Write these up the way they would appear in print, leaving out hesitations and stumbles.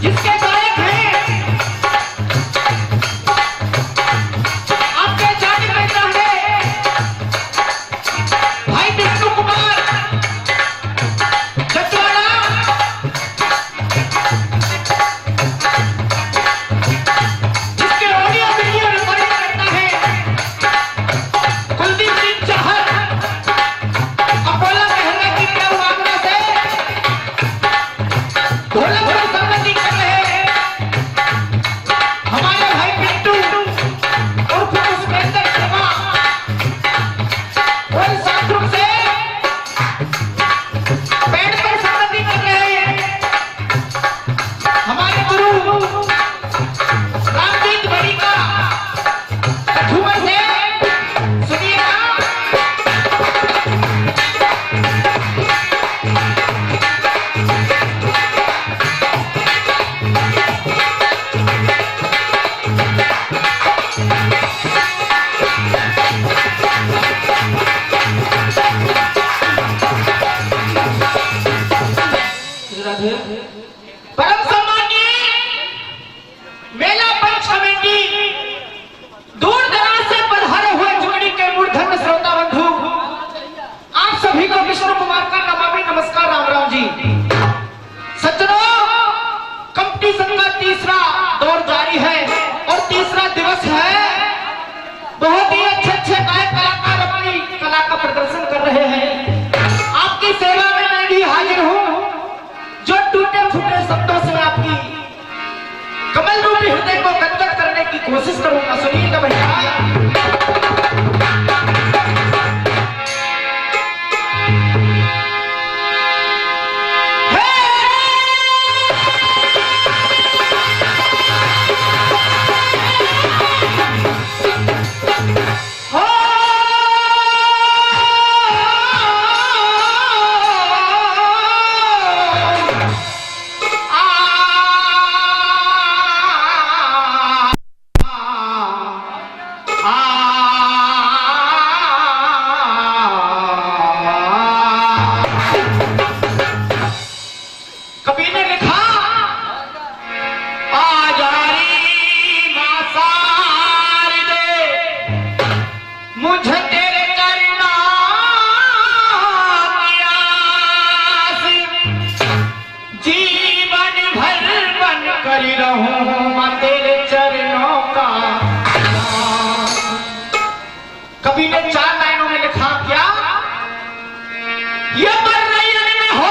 जिसके गायक हैं आपके जाने में है भाई विष्णु कुमार जटवाड़ा, जिसके ऑडियो वीडियो रिकॉर्डिंग करता है कुलदीप सिंह चाहत, अपोला कहने की प्रेम आगरा से ढोलक पर संगति कर रहे हैं हमारे भाई पिंटू और पुष्पेंद्र शर्मा, और साथुर से बैंड पर संगति कर रहे हैं हमारे गुरु रामजीत बड़ी का कठुआ से सुनिएगा। परम सम्मानीय मेला पंच कमेटी, दूर दराज से पधारे हुए जोड़ी के मूर्धन्य श्रोता बंधु, आप सभी को विष्णु कुमार का नमामि नमस्कार, राम राम जी। सज्जनों, कंपटीशन का तीसरा दौर जारी है और तीसरा दिवस है। बहुत ही अच्छे अच्छे गायक कलाकार अपनी कला का प्रदर्शन कर रहे हैं। आपकी सेवा में मैं भी हाजिर हूँ, जो टूटे फूटे शब्दों से आपकी कमल रूपी हृदय को गदगद करने की कोशिश करूंगा। सुनिएगा भैया। कवि ने लिखा, आजारी मासार दे मुझे तेरे करना आस, जीवन भर बन कर रहूं तेरे चरणों का। कवि ने 4 लाइनों में लिखा क्या, ये बर्रयन में हो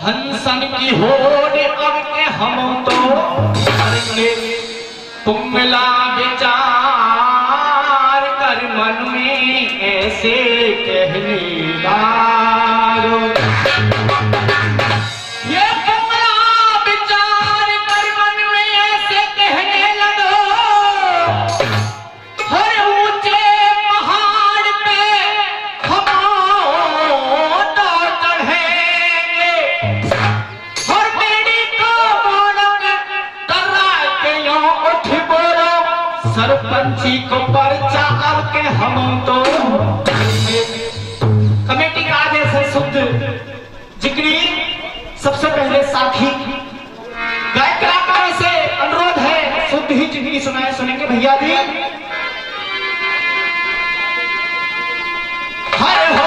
हंसन की होड़ अब के हम तो करेंगे, तुम मिला विचार कर मन में ऐसे कहने लागो। ये तुमला विचार कर मन में ऐसे कहने लगो, हर ऊंचे पहाड़ पे हम तो चढ़ेंगे, और बेड़ी को मोड़क कर के यो उठ बोलो, सरपंची को पर्चा अब के हम तो। कमेटी का आदेश है शुद्ध जिक्री। सबसे पहले साथी गायक कलाकारों से अनुरोध है, शुद्ध ही जिक्री सुनाए, सुनेंगे भैया जी। हर हो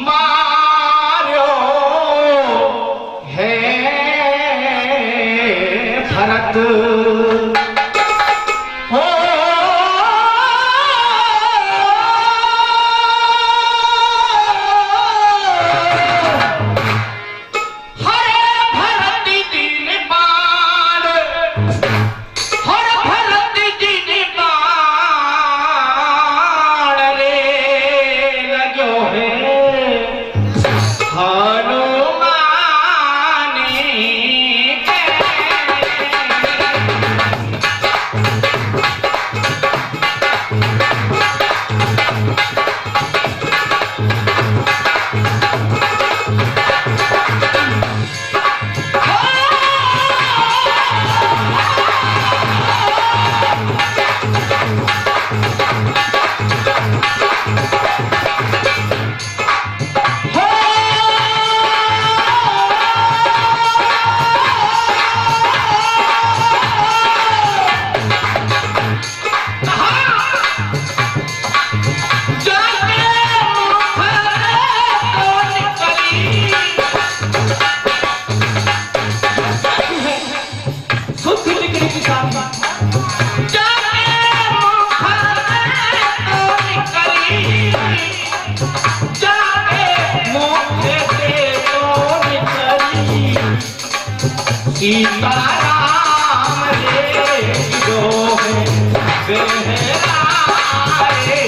मारो है सीताराम रे जो है बेहरा रे।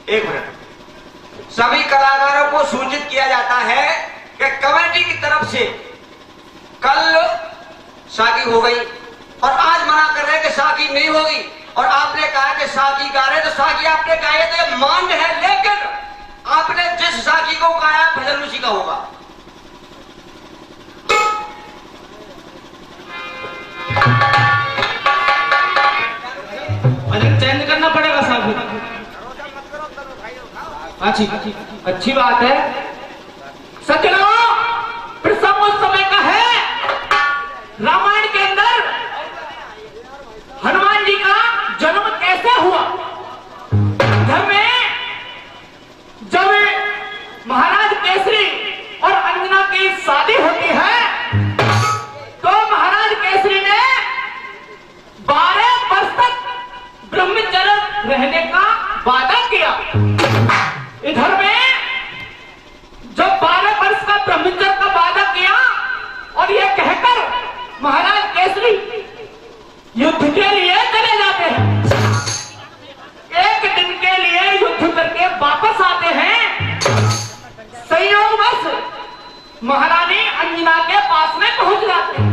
एक मिनट। सभी कलाकारों को सूचित किया जाता है कि कमेटी की तरफ से कल साकी हो गई और आज मना कर रहे हैं कि साकी नहीं होगी, और आपने कहा कि साकी गा रहे, तो साकी आपने गाए तो मान्य है, लेकिन आपने जिस साकी को गाया भजन उसी का होगा। भजन चेंज करना पड़ेगा साहब। अच्छी बात है। सज्जनों, प्रसंग उस समय का है रामायण के अंदर हनुमान जी का जन्म कैसे हुआ। घर में जब महाराज केसरी और अंजना की शादी होती है तो महाराज केसरी ने 12 वर्ष तक ब्रह्मचर्य रहने का वादा किया। इधर में जब 12 वर्ष का ब्रह्मचर्य का वादा किया और यह कहकर महाराज केसरी युद्ध के लिए चले जाते हैं। एक दिन के लिए युद्ध करके वापस आते हैं। संयोगवश महारानी अंजना के पास में पहुंच जाते हैं।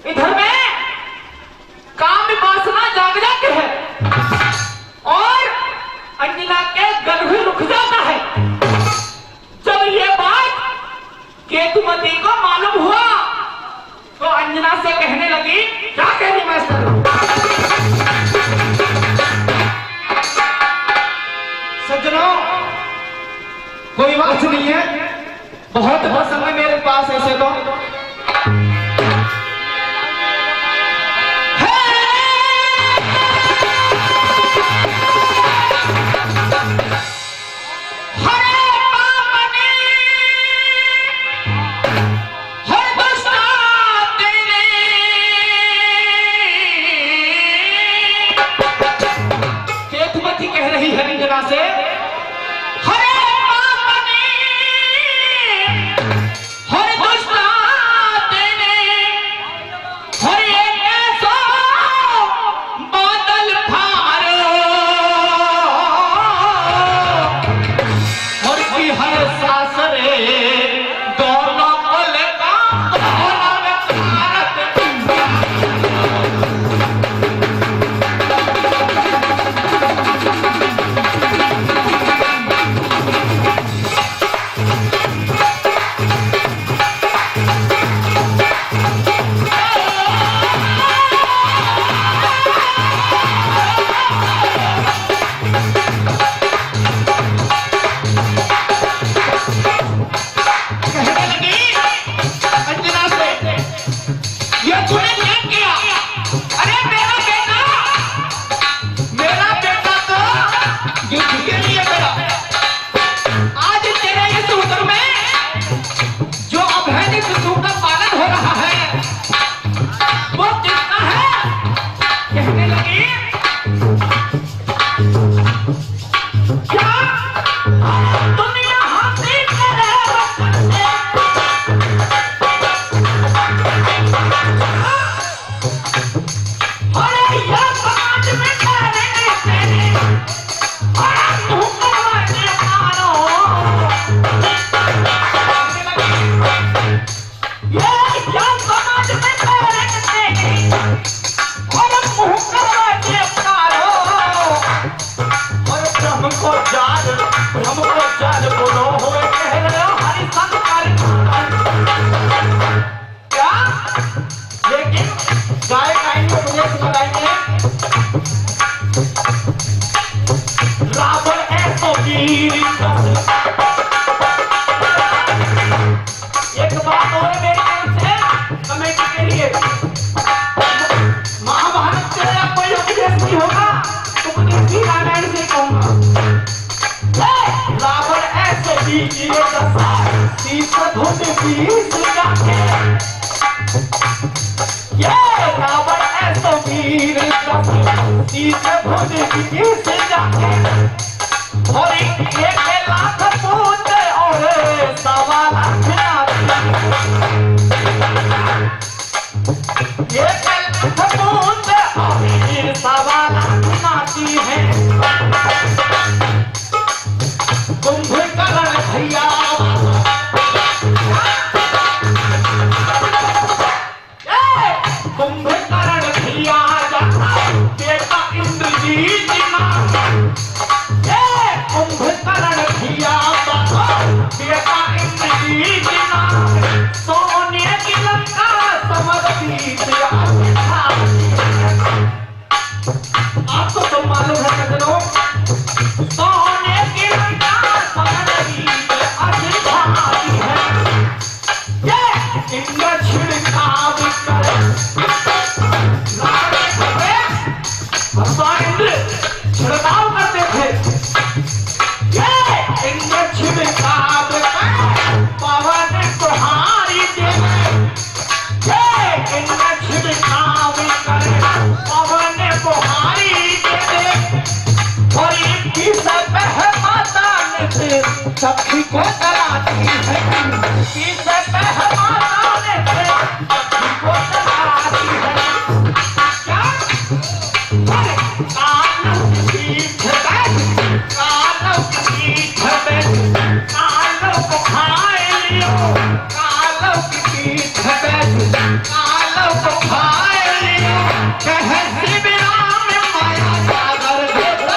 इधर में काम वासना जाग जाती है और अंजना के गर्भ रुक जाता है। जब ये बात केतुमती को मालूम हुआ तो अंजना से कहने लगी, क्या कह रही मास्टर? सज्जनों, कोई बात नहीं है, बहुत समय मेरे पास ऐसे तो से हरे पापनी हरे दुष्टा और मेरी तरफ से कमेटी के लिए महाभारत से कोई उपदेश नहीं होगा तो मुझे भी रामायण से कहूंगा। रावण ऐसे वीर दशा शीश धुन शीश जाके, ये रावण ऐसे वीर दशा शीश धुन शीश जाके, और एक लाख पूत और सवा लाख नाती, एक लाख पूत और सवा लाख नाती है। कुंभकर्ण भैया कुंभकर्ण भैया बेटा इंद्रजीत कुंभकर्ण भैया बेटा इंद्रजीत सोने की लंका समरवीत आपको तो मालूम है सज्जनों, सोने की लंका समरवीत अधिभागी है। ये इंद्र छिड़काव करे भगवान इंद्र छिड़काव करते थे। ये इंद्र छिड़काव पवन कुहारी देवे, ये इंद्र छिड़काव करे पवन कुहारी देवे, और इनकी सब माता ने सखी को डराती है, इनकी सब माता ने सखी को डराती है। क्या कालों की पीठ पे कालों को खाए लियो, कालों की पीठ पे कालों को खाए लियो, कह शिविरा में माया सागर देखो।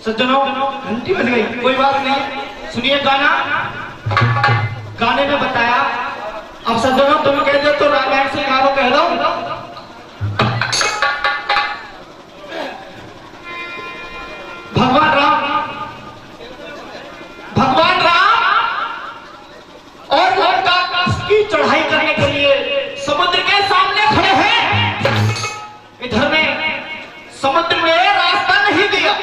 सज्जनों घंटी बज गई, कोई बात नहीं, सुनिए गाना। गाने में बताया, अब सज्जनों तुम कह दो तो रामायण से गानो कह दो। भगवान राम और लंका की चढ़ाई करने के लिए समुद्र के सामने खड़े हैं। इधर में समुद्र में रास्ता नहीं दिया,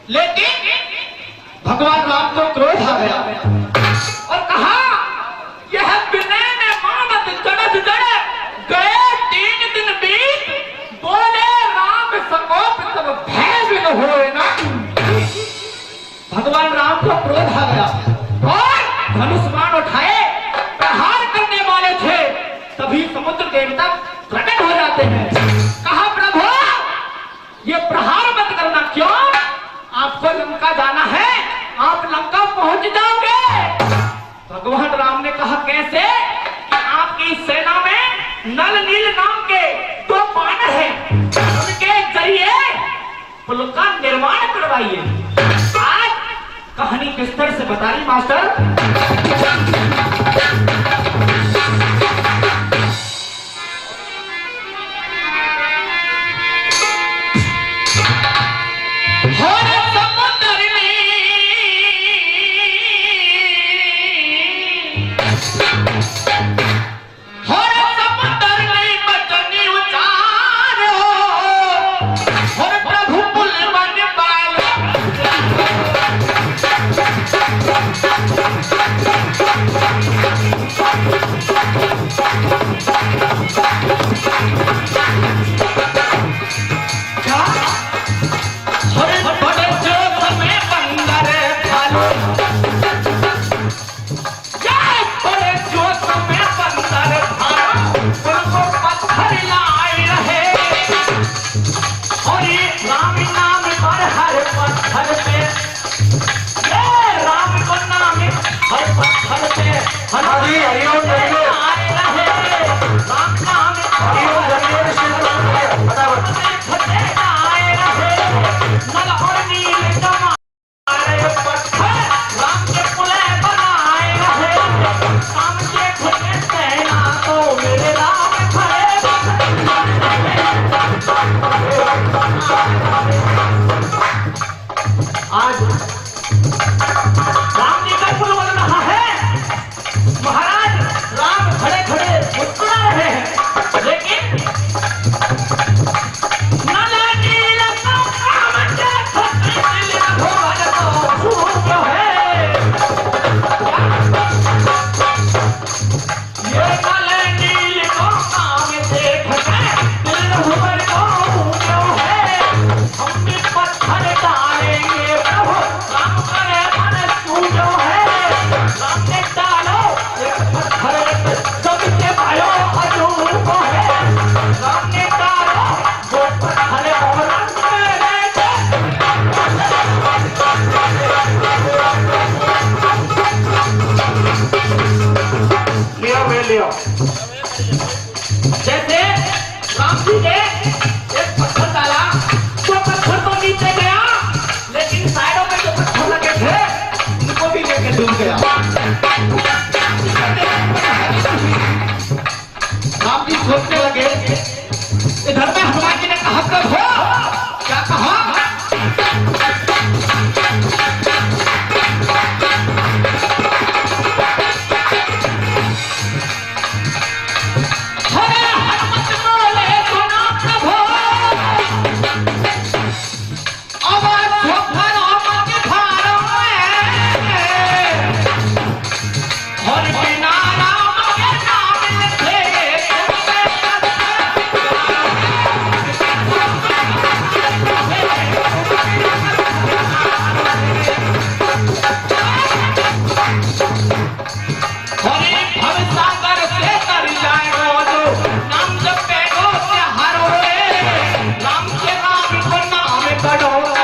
लेकिन भगवान राम को क्रोध आ गया और कहा, यह विनय में मानत जड़त जड़े गए 3 दिन बीत, बोले राम सकोप तब भय बिन होए ना। भगवान राम को क्रोध आ गया और धनुष बाण उठाए प्रहार करने वाले थे, तभी समुद्र देवता प्रकट हो जाते हैं। कहा, प्रभु ये प्रहार मत करना, क्यों? आपको लंका जाना है, आप लंका पहुंच जाओगे। भगवान राम ने कहा, कैसे? कि आपकी सेना में नल नील नाम के 2 बानर हैं, उनके जरिए पुल का निर्माण करवाइए। आज कहानी विस्तार से बता रही मास्टर। जाओ